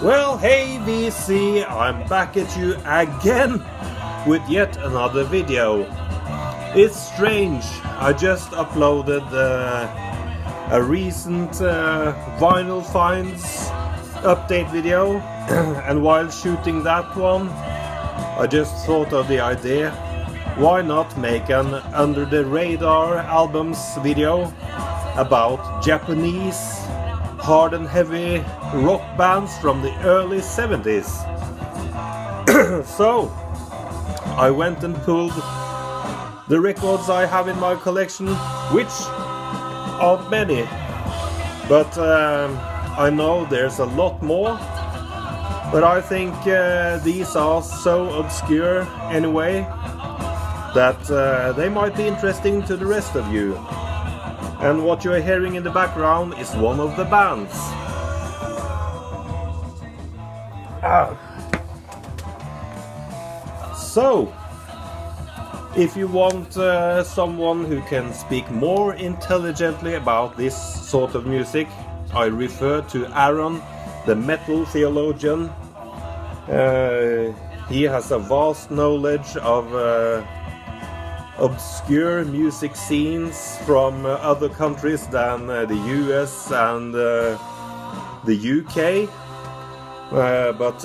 Well, hey VC, I'm back at you again with yet another video. It's strange, I just uploaded a recent vinyl finds update video and while shooting that one I just thought of the idea, why not make an under the radar albums video about Japanese hard and heavy rock bands from the early 70s. So I went and pulled the records I have in my collection, which aren't many, but I know there's a lot more, but I think these are so obscure anyway that they might be interesting to the rest of you. And what you're hearing in the background is one of the bands. So, if you want someone who can speak more intelligently about this sort of music, I refer to Aaron, the metal theologian. He has a vast knowledge of obscure music scenes from other countries than the US and the UK, but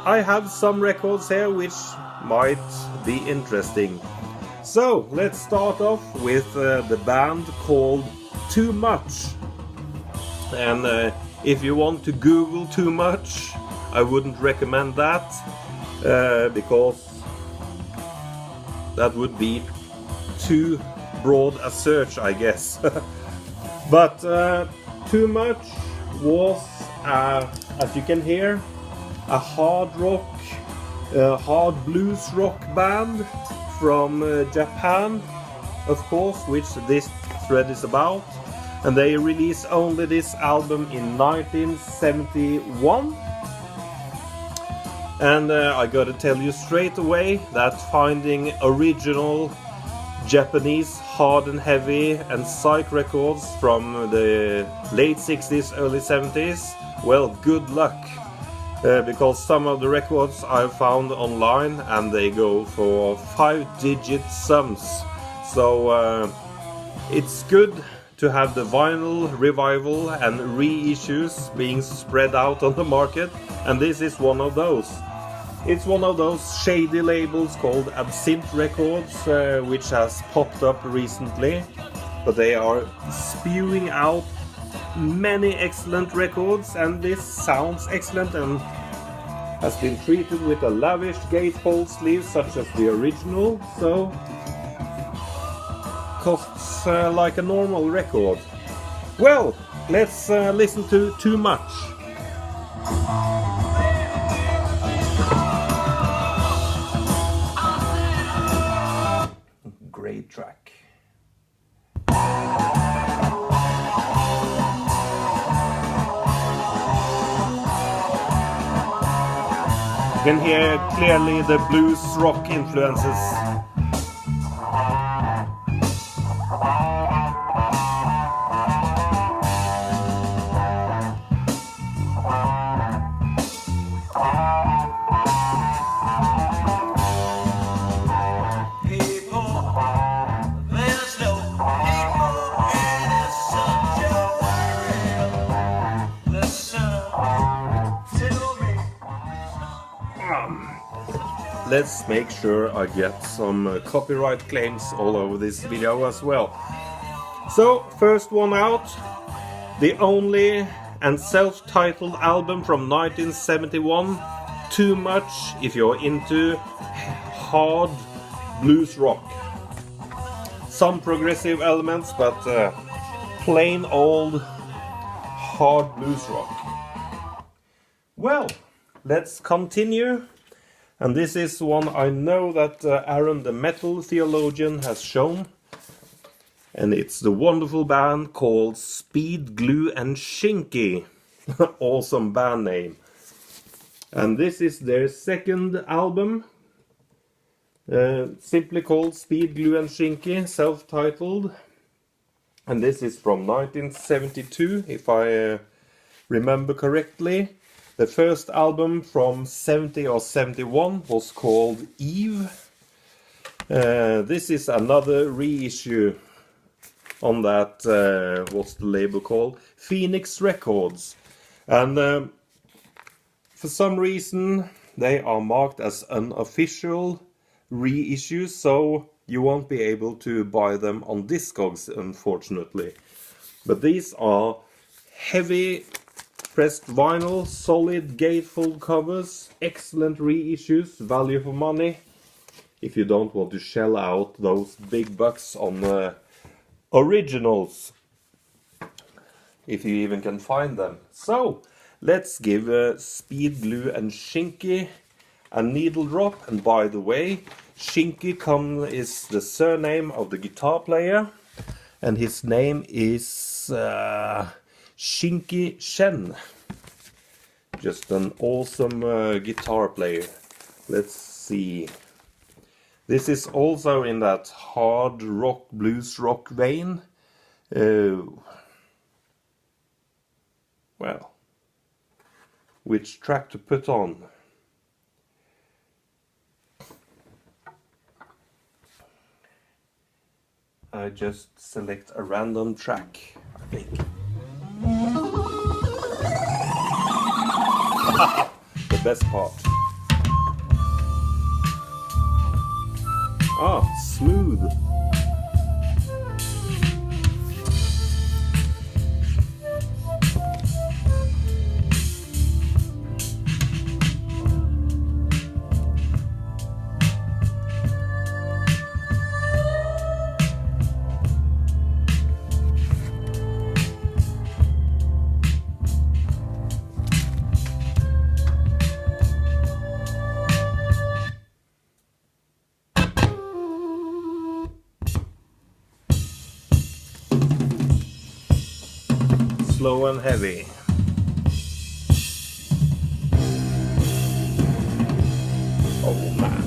I have some records here which might be interesting. So let's start off with the band called Too Much, and if you want to Google Too Much, I wouldn't recommend that because that would be too broad a search, I guess. But Too Much was, as you can hear, a hard rock, hard blues rock band from Japan, of course, which this thread is about. And they released only this album in 1971. And I gotta tell you straight away that finding original Japanese hard and heavy and psych records from the late 60s, early 70s, well, good luck. Because some of the records I've found online and they go for 5-digit sums. So it's good to have the vinyl revival and reissues being spread out on the market, and this is one of those. It's one of those shady labels called Absinthe Records, which has popped up recently, but they are spewing out many excellent records, and this sounds excellent and has been treated with a lavish gatefold sleeve such as the original, so costs like a normal record. Well, let's listen to Too Much. Great track. You can hear clearly the blues rock influences. Let's make sure I get some copyright claims all over this video as well. So, first one out, the only and self-titled album from 1971, Too Much if you're into hard blues rock. Some progressive elements, but plain old hard blues rock. Well, let's continue. And this is one I know that Aaron, the metal theologian, has shown. And it's the wonderful band called Speed, Glue and Shinky. Awesome band name. And this is their second album. Simply called Speed, Glue and Shinky, self-titled. And this is from 1972, if I remember correctly. The first album from 70 or 71 was called Eve. This is another reissue on that, what's the label called? Phoenix Records. And for some reason they are marked as unofficial reissues, so you won't be able to buy them on Discogs, unfortunately. But these are heavy pressed vinyl, solid gatefold covers, excellent reissues, value for money if you don't want to shell out those big bucks on originals, if you even can find them. So let's give Speed Glue and Shinky a needle drop. And by the way, Shinky is the surname of the guitar player, and his name is Shinky Shen. Just an awesome guitar player. Let's see. This is also in that hard rock, blues rock vein. Well, which track to put on? I just select a random track, I think. The best part. Ah, smooth. Slow and heavy. Oh man.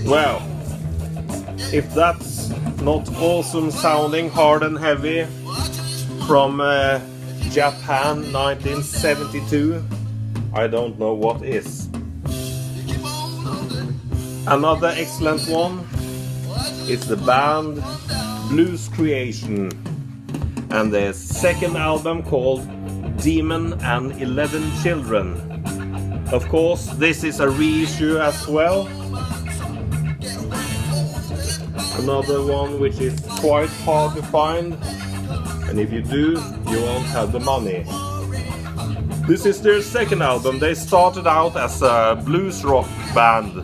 Well, if that's not awesome sounding, hard and heavy from Japan 1972, I don't know what is. Another excellent one is the band Blues Creation and their second album called Demon and 11 Children. Of course, this is a reissue as well. Another one which is quite hard to find, and if you do, you won't have the money. This is their second album. They started out as a blues rock band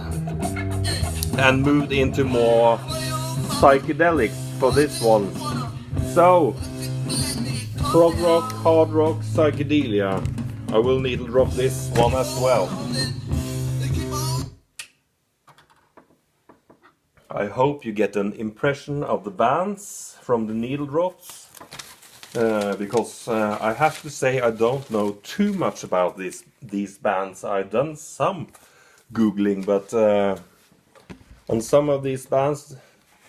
and moved into more psychedelics for this one. So, prog rock, hard rock, psychedelia. I will needle drop this one as well. I hope you get an impression of the bands from the needle drops, because I have to say I don't know too much about these bands. I've done some googling, but on some of these bands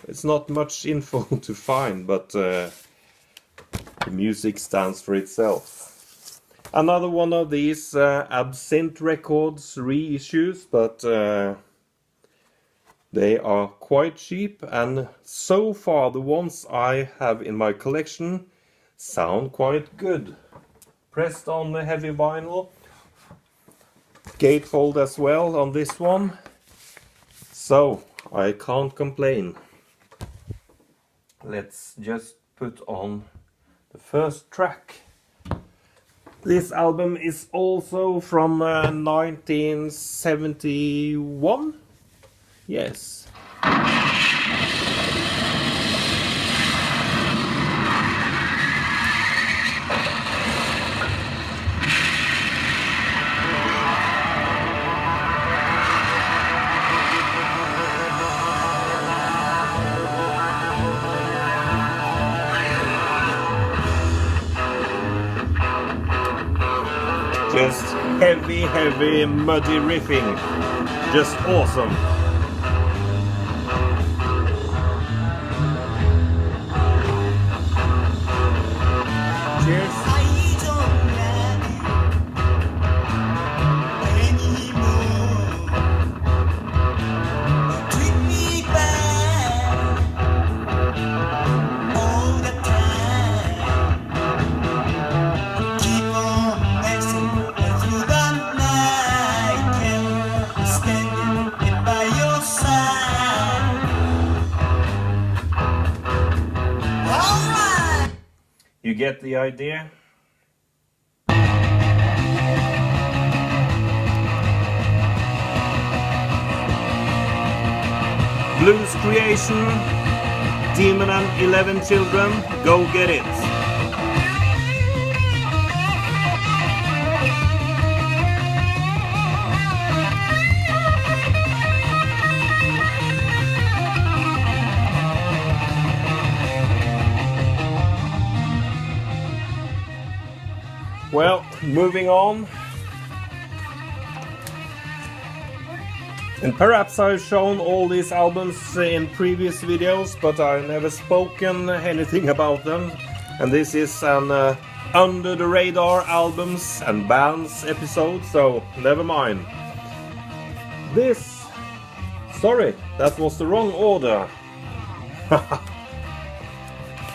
it's not much info to find, but the music stands for itself. Another one of these Absinthe Records reissues, but they are quite cheap, and so far the ones I have in my collection sound quite good. Pressed on the heavy vinyl, gatefold as well on this one, so I can't complain. Let's just put on the first track. This album is also from 1971. Yes. heavy, muddy riffing. Just awesome. Cheers. You get the idea? Blues Creation, Demon and 11 Children, go get it! Well, moving on. And perhaps I've shown all these albums in previous videos, but I've never spoken anything about them. And this is an under the radar albums and bands episode, so never mind. This... Sorry, that was the wrong order.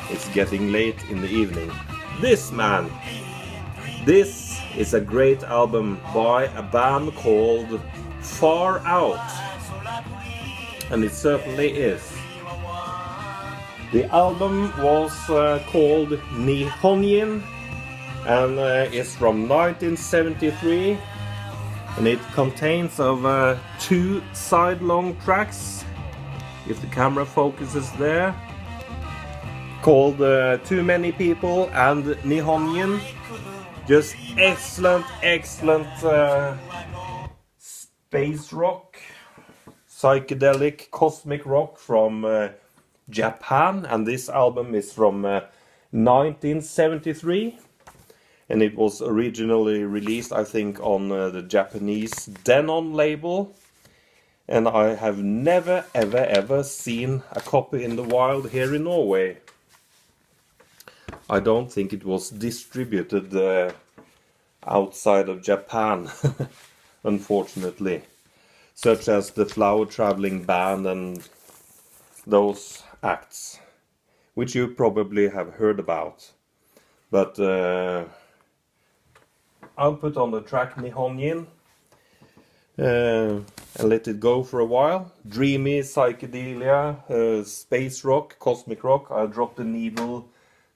It's getting late in the evening. This man. This is a great album by a band called Far Out, and it certainly is. The album was called Nihonjin and is from 1973, and it contains of 2 side-long tracks, if the camera focuses there, called Too Many People and Nihonjin. Just excellent space rock, psychedelic cosmic rock from Japan, and this album is from 1973, and it was originally released, I think, on the Japanese Denon label, and I have never ever seen a copy in the wild here in Norway. I don't think it was distributed outside of Japan, unfortunately, such as the Flower Travellin Band and those acts, which you probably have heard about. But I'll put on the track Nihonjin and let it go for a while. Dreamy psychedelia, space rock, cosmic rock. I'll drop the needle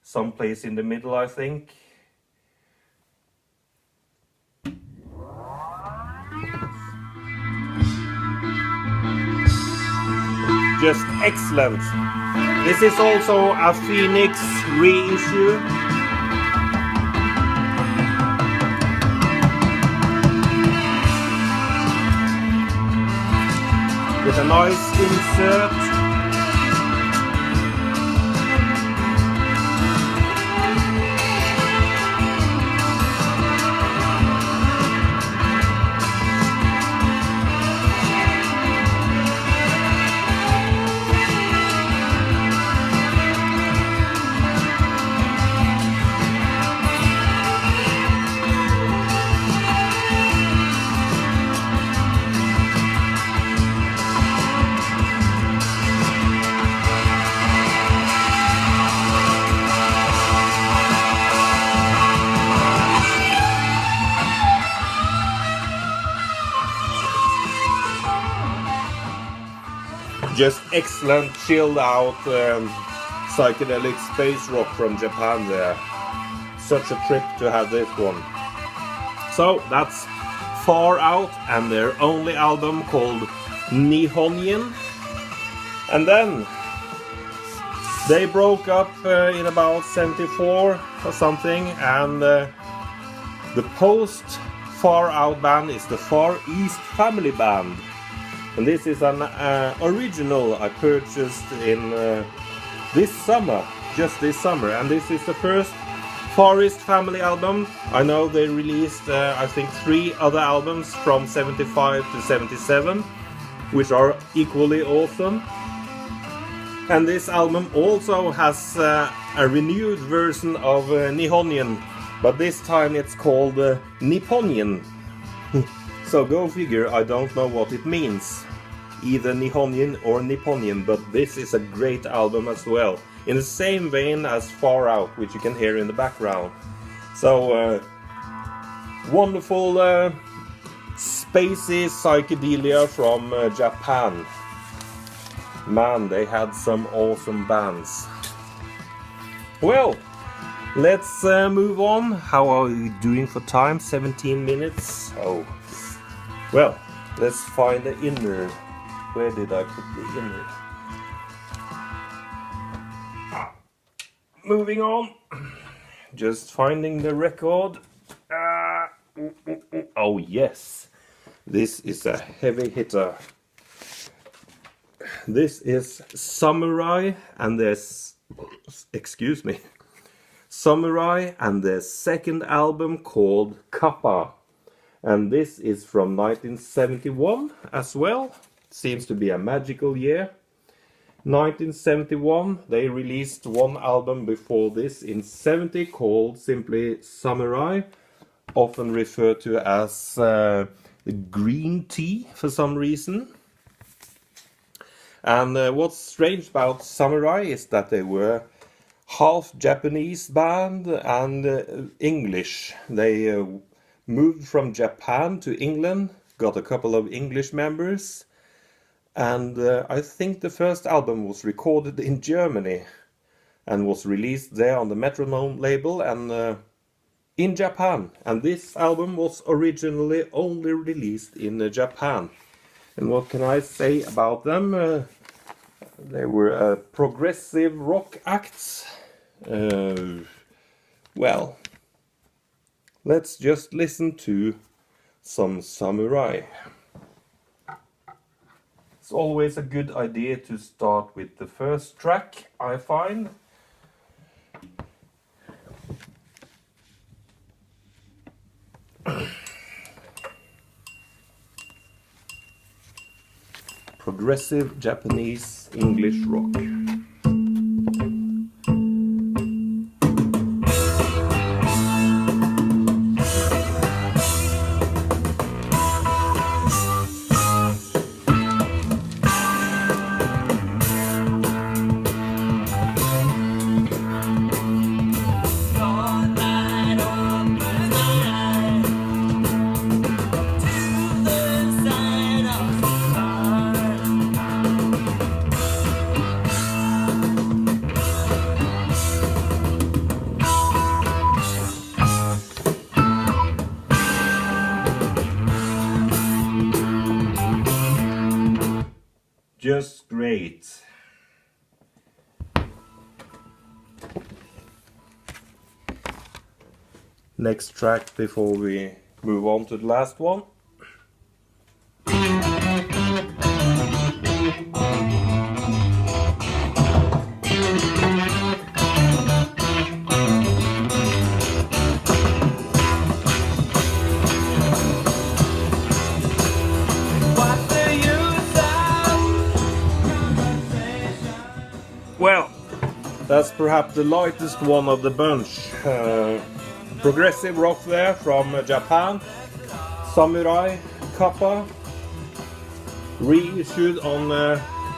someplace in the middle, I think. Just excellent. This is also a Phoenix reissue. With a nice insert. Just excellent chilled out psychedelic space rock from Japan there. Such a trip to have this one. So that's Far Out and their only album called Nihonjin. And then they broke up in about 74 or something, and the post Far Out band is the Far East Family Band. And this is an original I purchased in this summer, just this summer. And this is the first Forest Family album. I know they released I think 3 other albums from 75 to 77, which are equally awesome. And this album also has a renewed version of Nihonian, but this time it's called Nipponian. So go figure, I don't know what it means, either Nihonian or Nipponian, but this is a great album as well, in the same vein as Far Out, which you can hear in the background. So wonderful spacey psychedelia from Japan. Man, they had some awesome bands. Well, let's move on. How are we doing for time? 17 minutes. Oh, well, let's find the inner. Where did I put the inner? Moving on. Just finding the record. Oh yes, this is a heavy hitter. This is Samurai and this, excuse me, Samurai and their second album called Kappa. And this is from 1971 as well. Seems to be a magical year. 1971, they released one album before this in 70 called simply Samurai, often referred to as green tea for some reason. And what's strange about Samurai is that they were half Japanese band and English. They moved from Japan to England, got a couple of English members, and I think the first album was recorded in Germany and was released there on the Metronome label and in Japan. And this album was originally only released in Japan. And what can I say about them? They were a progressive rock act. Well, let's just listen to some Samurai. It's always a good idea to start with the first track, I find. Progressive Japanese English rock. Just great. Next track before we move on to the last one. Well, that's perhaps the lightest one of the bunch. Progressive rock there from Japan. Samurai, Kappa, reissued on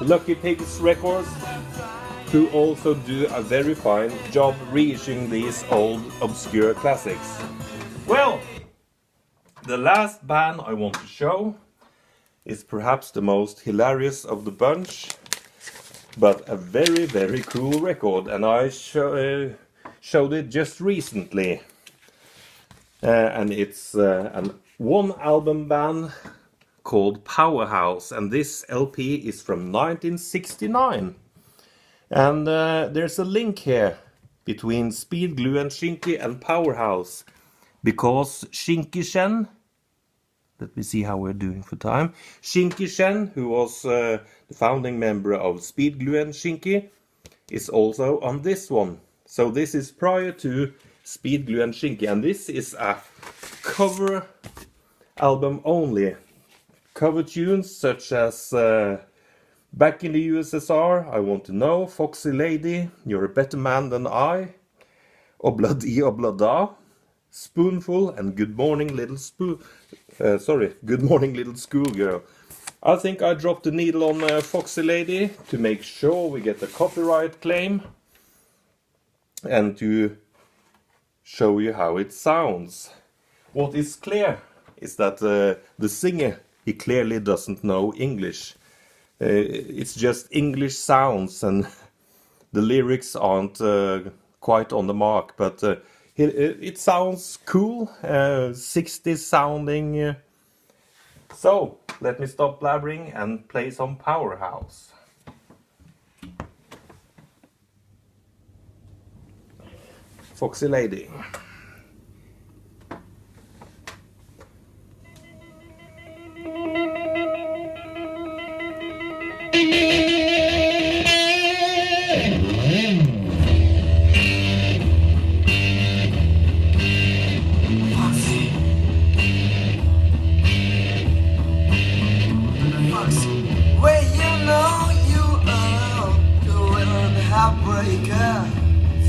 Lucky Pigs Records, who also do a very fine job reissuing these old obscure classics. Well, the last band I want to show is perhaps the most hilarious of the bunch, but a very, very cool record, and I showed it just recently. And it's an one-album band called Powerhouse, and this LP is from 1969. And there's a link here between Speed, Glue and Shinky and Powerhouse, because Shinky Shen, let me see how we're doing for time, Shinky Shen, who was the founding member of Speed, Glue and Shinky, is also on this one. So this is prior to Speed, Glue and Shinky, and this is a cover album only. Cover tunes such as Back in the USSR, I Want to Know, Foxy Lady, You're a Better Man Than I, Obladi Oblada, Spoonful, and Good Morning Little Good Morning Little Schoolgirl. I think I dropped the needle on Foxy Lady to make sure we get a copyright claim and to show you how it sounds. What is clear is that the singer, he clearly doesn't know English. It's just English sounds and the lyrics aren't quite on the mark, but it sounds cool, 60s sounding. So, let me stop blabbering and play some Powerhouse. Foxy Lady.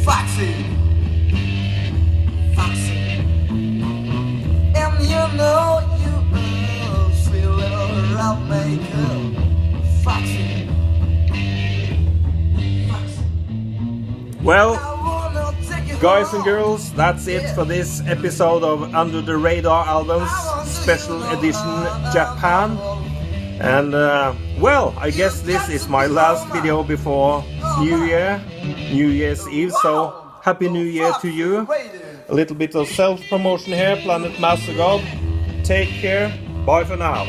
Foxy, Foxy, and you know you feel little route maker, Foxy, Foxy. Well, guys and girls, that's it for this episode of Under the Radar Albums Special Edition Japan. And well, I guess this is my last video before New Year's Eve, so Happy New Year to you. A little bit of self-promotion here, Planet Master God. Take care, bye for now.